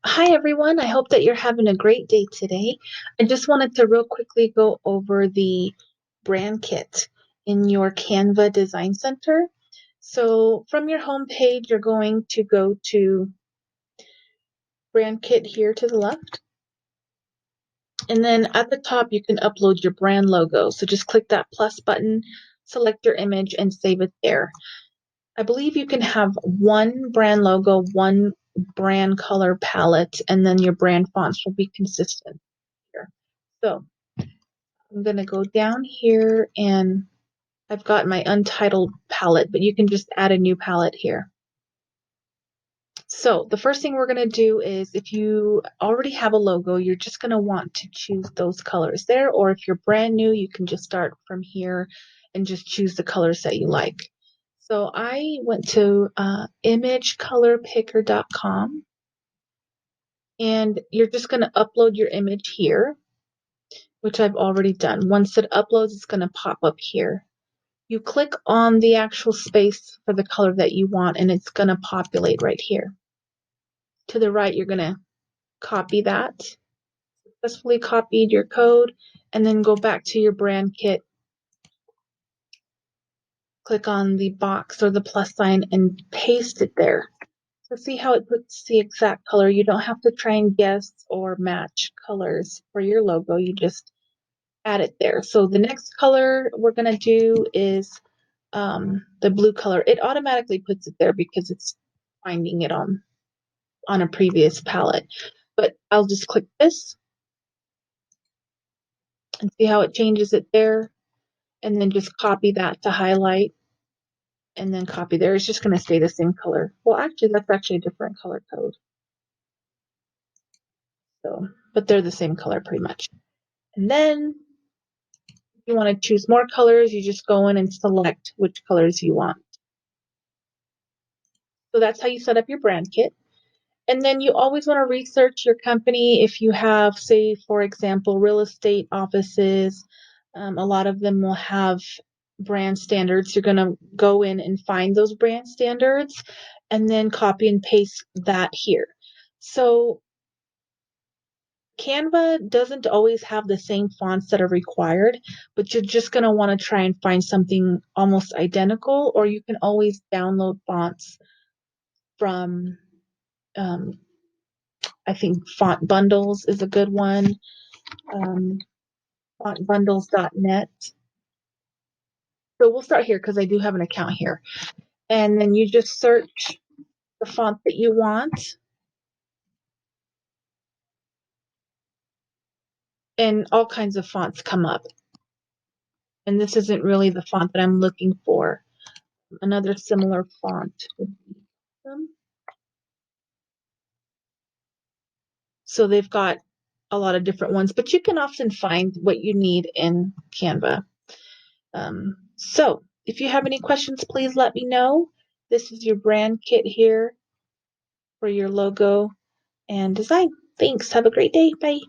Hi everyone, I hope that you're having a great day today. I just wanted to real quickly go over the brand kit in your Canva Design Center. So from your home page, you're going to go to brand kit here to the left. And then at the top, you can upload your brand logo. So just click that plus button, select your image and save it there. I believe you can have one brand logo, one brand color palette, and then your brand fonts will be consistent here. So I'm going to go down here and I've got my Untitled palette, but you can just add a new palette here. So the first thing we're going to do is if you already have a logo, you're just going to want to choose those colors there. Or if you're brand new, you can just start from here and just choose the colors that you like. So I went to imagecolorpicker.com and you're just going to upload your image here, which I've already done. Once it uploads, it's going to pop up here. You click on the actual space for the color that you want and it's going to populate right here. To the right, you're going to copy that. Successfully copied your code and then go back to your brand kit. Click on the box or the plus sign and paste it there. So see how it puts the exact color. You don't have to try and guess or match colors for your logo. You just add it there. So the next color we're going to do is the blue color. It automatically puts it there because it's finding it on a previous palette. But I'll just click this and see how it changes it there. And then just copy that to highlight. And then copy there. It's just going to stay the same color. Well, actually, that's actually a different color code. So, but they're the same color pretty much. And then if you want to choose more colors, you just go in and select which colors you want. So that's how you set up your brand kit. And then you always want to research your company. If you have, say, for example, real estate offices, a lot of them will have brand standards. You're going to go in and find those brand standards and then copy and paste that here. So Canva doesn't always have the same fonts that are required, but you're just going to want to try and find something almost identical, or you can always download fonts from, I think Font Bundles is a good one, fontbundles.net. So we'll start here because I do have an account here. And then you just search the font that you want. And all kinds of fonts come up. And this isn't really the font that I'm looking for. Another similar font would be awesome. So they've got a lot of different ones, but you can often find what you need in Canva. So if you have any questions, please let me know. This is your brand kit here for your logo and design. Thanks. Have a great day. Bye.